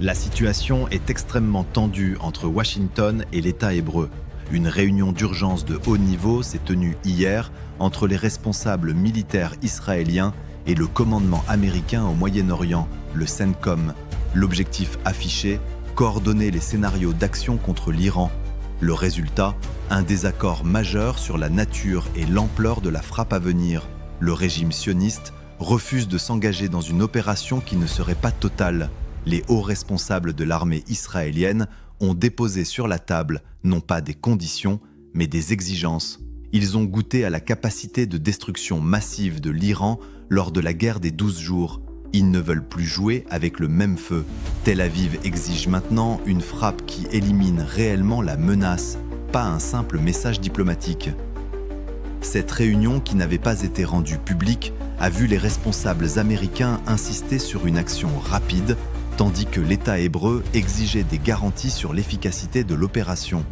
La situation est extrêmement tendue entre Washington et l'État hébreu. Une réunion d'urgence de haut niveau s'est tenue hier entre les responsables militaires israéliens et le commandement américain au Moyen-Orient, le CENTCOM. L'objectif affiché, coordonner les scénarios d'action contre l'Iran. Le résultat, un désaccord majeur sur la nature et l'ampleur de la frappe à venir. Le régime sioniste refuse de s'engager dans une opération qui ne serait pas totale. Les hauts responsables de l'armée israélienne ont déposé sur la table non pas des conditions, mais des exigences. Ils ont goûté à la capacité de destruction massive de l'Iran lors de la guerre des 12 jours. Ils ne veulent plus jouer avec le même feu. Tel Aviv exige maintenant une frappe qui élimine réellement la menace, pas un simple message diplomatique. Cette réunion, qui n'avait pas été rendue publique, a vu les responsables américains insister sur une action rapide, tandis que l'État hébreu exigeait des garanties sur l'efficacité de l'opération.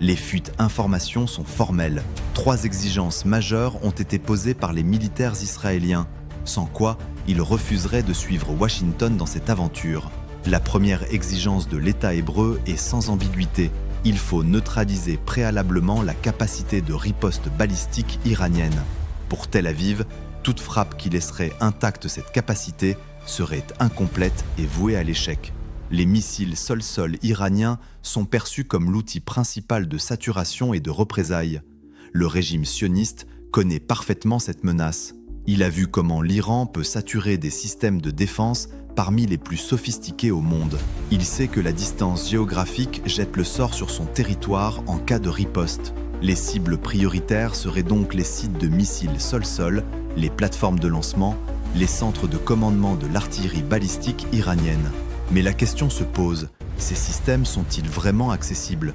Les fuites informations sont formelles. 3 exigences majeures ont été posées par les militaires israéliens, sans quoi ils refuseraient de suivre Washington dans cette aventure. La première exigence de l'État hébreu est sans ambiguïté. Il faut neutraliser préalablement la capacité de riposte balistique iranienne. Pour Tel Aviv, toute frappe qui laisserait intacte cette capacité serait incomplète et vouée à l'échec. Les missiles sol-sol iraniens sont perçus comme l'outil principal de saturation et de représailles. Le régime sioniste connaît parfaitement cette menace. Il a vu comment l'Iran peut saturer des systèmes de défense parmi les plus sophistiqués au monde. Il sait que la distance géographique jette le sort sur son territoire en cas de riposte. Les cibles prioritaires seraient donc les sites de missiles sol-sol, les plateformes de lancement, les centres de commandement de l'artillerie balistique iranienne. Mais la question se pose, ces systèmes sont-ils vraiment accessibles ?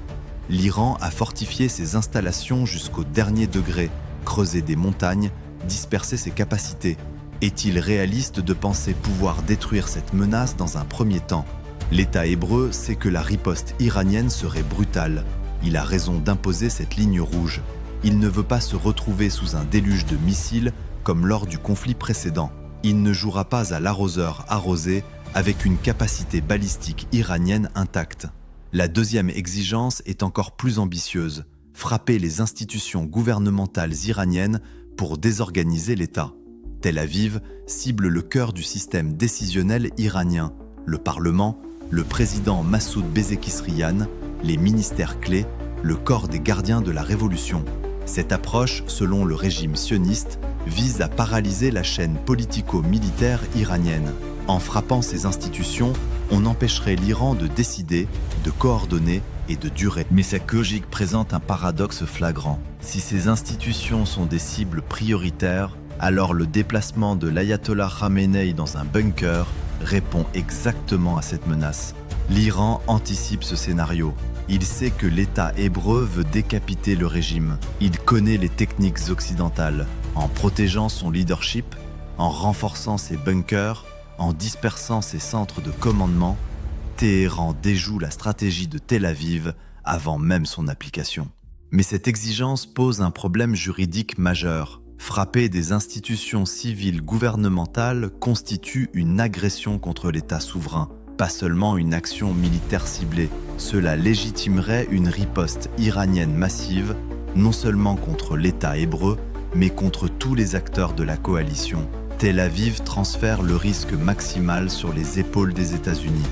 L'Iran a fortifié ses installations jusqu'au dernier degré, creusé des montagnes, dispersé ses capacités. Est-il réaliste de penser pouvoir détruire cette menace dans un premier temps ? L'État hébreu sait que la riposte iranienne serait brutale. Il a raison d'imposer cette ligne rouge. Il ne veut pas se retrouver sous un déluge de missiles comme lors du conflit précédent. Il ne jouera pas à l'arroseur arrosé avec une capacité balistique iranienne intacte. La deuxième exigence est encore plus ambitieuse, frapper les institutions gouvernementales iraniennes pour désorganiser l'État. Tel Aviv cible le cœur du système décisionnel iranien, le Parlement, le président Massoud Pezeshkian, les ministères clés, le corps des gardiens de la révolution. Cette approche, selon le régime sioniste, vise à paralyser la chaîne politico-militaire iranienne. En frappant ces institutions, on empêcherait l'Iran de décider, de coordonner et de durer. Mais cette logique présente un paradoxe flagrant. Si ces institutions sont des cibles prioritaires, alors le déplacement de l'ayatollah Khamenei dans un bunker répond exactement à cette menace. L'Iran anticipe ce scénario. Il sait que l'État hébreu veut décapiter le régime. Il connaît les techniques occidentales. En protégeant son leadership, en renforçant ses bunkers, en dispersant ses centres de commandement, Téhéran déjoue la stratégie de Tel Aviv avant même son application. Mais cette exigence pose un problème juridique majeur. Frapper des institutions civiles gouvernementales constitue une agression contre l'État souverain, pas seulement une action militaire ciblée. Cela légitimerait une riposte iranienne massive, non seulement contre l'État hébreu, mais contre tous les acteurs de la coalition. Tel Aviv transfère le risque maximal sur les épaules des États-Unis.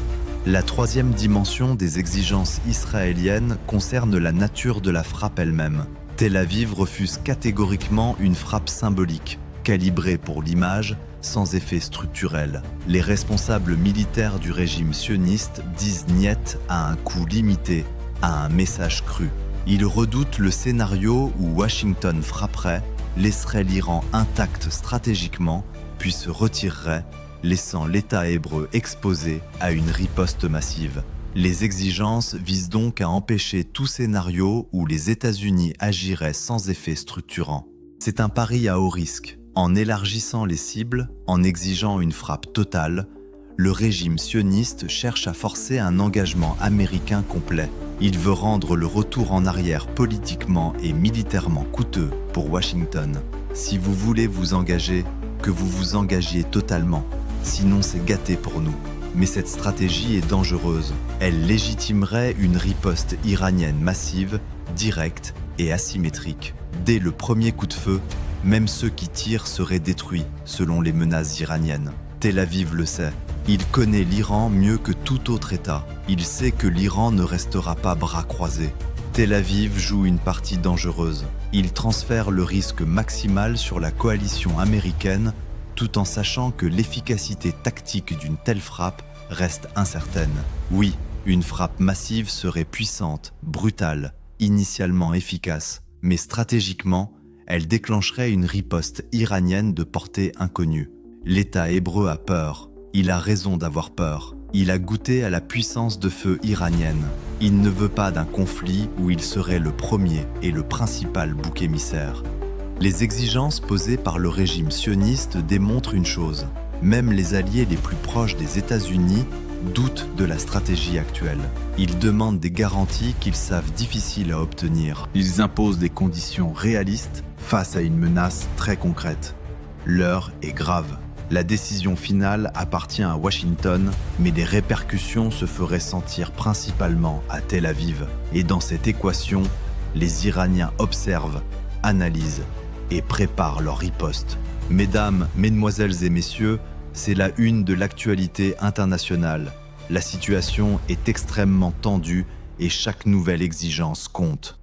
La troisième dimension des exigences israéliennes concerne la nature de la frappe elle-même. Tel Aviv refuse catégoriquement une frappe symbolique, calibrée pour l'image, sans effet structurel. Les responsables militaires du régime sioniste disent niet à un coût limité, à un message cru. Ils redoutent le scénario où Washington frapperait, laisserait l'Iran intact stratégiquement, puis se retirerait, laissant l'État hébreu exposé à une riposte massive. Les exigences visent donc à empêcher tout scénario où les États-Unis agiraient sans effet structurant. C'est un pari à haut risque. En élargissant les cibles, en exigeant une frappe totale, le régime sioniste cherche à forcer un engagement américain complet. Il veut rendre le retour en arrière politiquement et militairement coûteux pour Washington. Si vous voulez vous engager, que vous vous engagiez totalement. Sinon, c'est gâté pour nous. Mais cette stratégie est dangereuse. Elle légitimerait une riposte iranienne massive, directe et asymétrique. Dès le premier coup de feu, même ceux qui tirent seraient détruits, selon les menaces iraniennes. Tel Aviv le sait. Il connaît l'Iran mieux que tout autre État. Il sait que l'Iran ne restera pas bras croisés. Tel Aviv joue une partie dangereuse. Il transfère le risque maximal sur la coalition américaine, tout en sachant que l'efficacité tactique d'une telle frappe reste incertaine. Oui, une frappe massive serait puissante, brutale, initialement efficace, mais stratégiquement, elle déclencherait une riposte iranienne de portée inconnue. L'État hébreu a peur. Il a raison d'avoir peur. Il a goûté à la puissance de feu iranienne. Il ne veut pas d'un conflit où il serait le premier et le principal bouc émissaire. Les exigences posées par le régime sioniste démontrent une chose. Même les alliés les plus proches des États-Unis doutent de la stratégie actuelle. Ils demandent des garanties qu'ils savent difficiles à obtenir. Ils imposent des conditions réalistes face à une menace très concrète. L'heure est grave. La décision finale appartient à Washington, mais les répercussions se feraient sentir principalement à Tel Aviv. Et dans cette équation, les Iraniens observent, analysent et préparent leur riposte. Mesdames, mesdemoiselles et messieurs, c'est la une de l'actualité internationale. La situation est extrêmement tendue et chaque nouvelle exigence compte.